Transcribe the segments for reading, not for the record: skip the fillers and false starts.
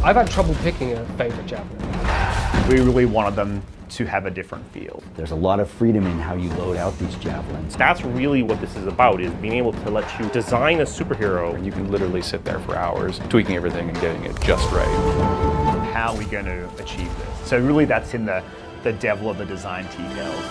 I've had trouble picking a favorite javelin. We really wanted them to have a different feel. There's a lot of freedom in how you load out these javelins. That's really what this is about, is being able to let you design a superhero. And you can literally sit there for hours, tweaking everything and getting it just right. How are we going to achieve this? So really that's in the devil of the design details.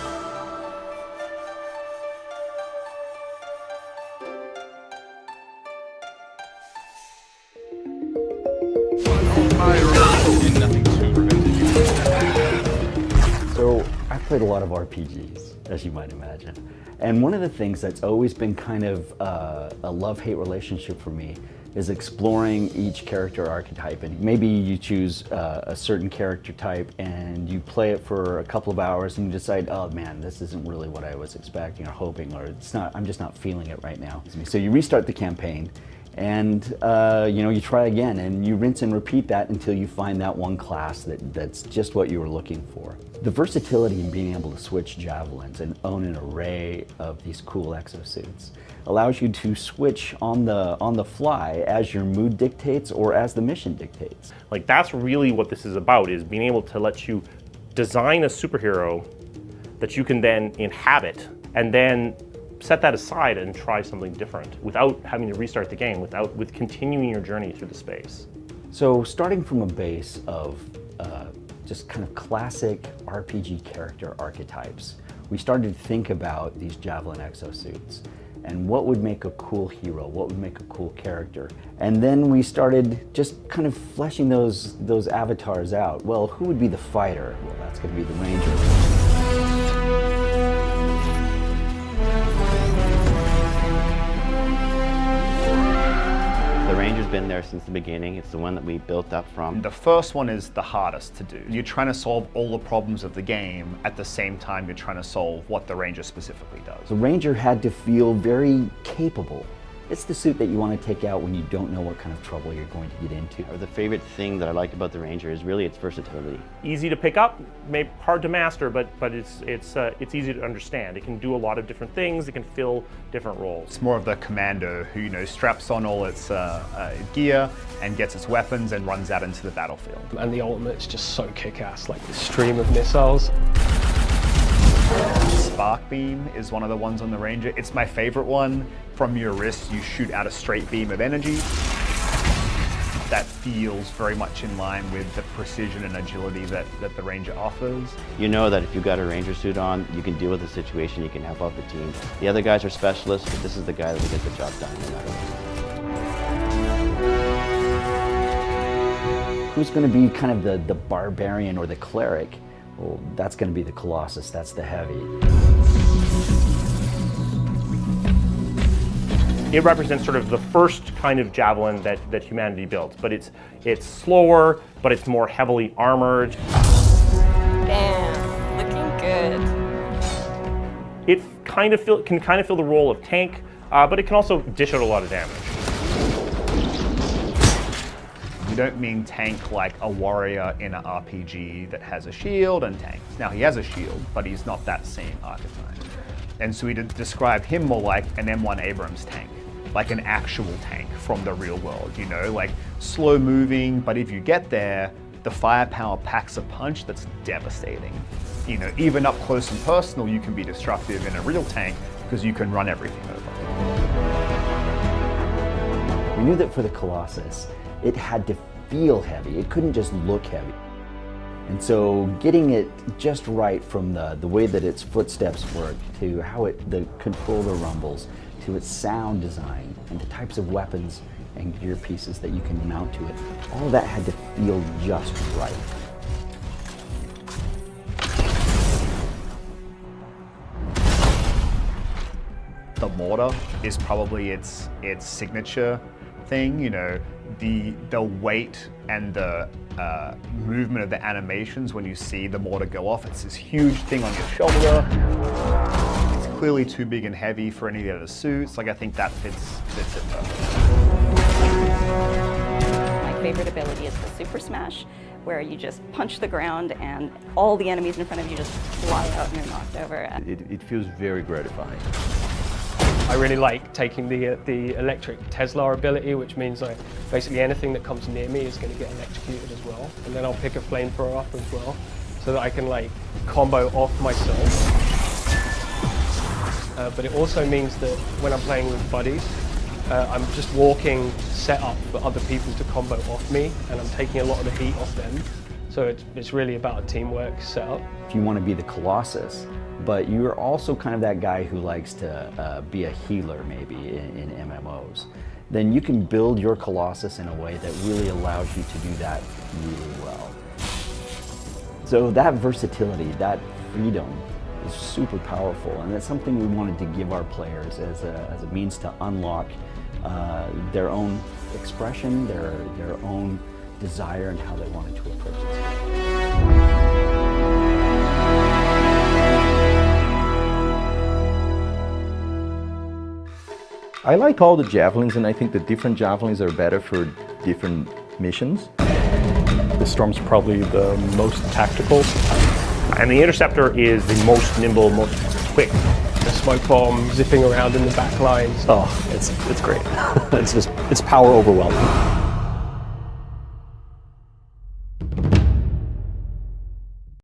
So I've played a lot of RPGs, as you might imagine. And one of the things that's always been kind of a love-hate relationship for me is exploring each character archetype. And maybe you choose a certain character type and you play it for a couple of hours and you decide, oh man, this isn't really what I was expecting or hoping, or it's not, I'm just not feeling it right now. So you restart the campaign and you try again and you rinse and repeat that until you find that one class that's just what you were looking for. The versatility in being able to switch javelins and own an array of these cool exosuits allows you to switch on the fly as your mood dictates or as the mission dictates. Like, that's really what this is about, is being able to let you design a superhero that you can then inhabit and then set that aside and try something different without having to restart the game, with continuing your journey through the space. So starting from a base of just kind of classic RPG character archetypes, we started to think about these javelin exosuits and what would make a cool hero, what would make a cool character. And then we started just kind of fleshing those avatars out. Well, who would be the fighter? Well, that's going to be the ranger. The Ranger's been there since the beginning. It's the one that we built up from. The first one is the hardest to do. You're trying to solve all the problems of the game at the same time you're trying to solve what the Ranger specifically does. The Ranger had to feel very capable. It's the suit that you want to take out when you don't know what kind of trouble you're going to get into. The favorite thing that I like about the Ranger is really its versatility. Easy to pick up, maybe hard to master, but it's easy to understand. It can do a lot of different things. It can fill different roles. It's more of the commando who straps on all its gear and gets its weapons and runs out into the battlefield. And the ultimate's just so kick-ass, like the stream of missiles. Spark beam is one of the ones on the Ranger. It's my favorite one. From your wrist, you shoot out a straight beam of energy. That feels very much in line with the precision and agility that the Ranger offers. You know that if you've got a Ranger suit on, you can deal with the situation, you can help out the team. The other guys are specialists, but this is the guy that will get the job done no matter what. Who's going to be kind of the barbarian or the cleric? Well, that's going to be the Colossus, that's the heavy. It represents sort of the first kind of javelin that humanity built, but it's slower, but it's more heavily armored. Damn, looking good. It can kind of fill the role of tank, but it can also dish out a lot of damage. You don't mean tank like a warrior in an RPG that has a shield and tanks. Now he has a shield, but he's not that same archetype. And so we describe him more like an M1 Abrams tank, like an actual tank from the real world, like slow moving, but if you get there, the firepower packs a punch that's devastating. Even up close and personal, you can be destructive in a real tank because you can run everything over. We knew that for the Colossus, it had to feel heavy. It couldn't just look heavy. And so getting it just right from the way that its footsteps work, to how the controller rumbles, to its sound design, and the types of weapons and gear pieces that you can mount to it, all of that had to feel just right. The mortar is probably its signature thing, the weight and the movement of the animations when you see the mortar go off. It's this huge thing on your shoulder. It's clearly too big and heavy for any of the other suits. I think that fits it perfectly. My favorite ability is the Super Smash, where you just punch the ground and all the enemies in front of you just fly out and you're knocked over. It feels very gratifying. I really like taking the electric Tesla ability, which means basically anything that comes near me is going to get electrocuted as well. And then I'll pick a flamethrower up as well, so that I can like combo off myself. But it also means that when I'm playing with buddies, I'm just walking set up for other people to combo off me, and I'm taking a lot of the heat off them. So it's really about a teamwork setup. If you want to be the Colossus, but you're also kind of that guy who likes to be a healer maybe in MMOs, then you can build your Colossus in a way that really allows you to do that really well. So that versatility, that freedom is super powerful, and that's something we wanted to give our players as a means to unlock their own expression, their own desire, and how they wanted to approach it. I like all the javelins, and I think the different javelins are better for different missions. The Storm's probably the most tactical. And the Interceptor is the most nimble, most quick. The smoke bomb zipping around in the back lines. Oh, it's great. It's power overwhelming.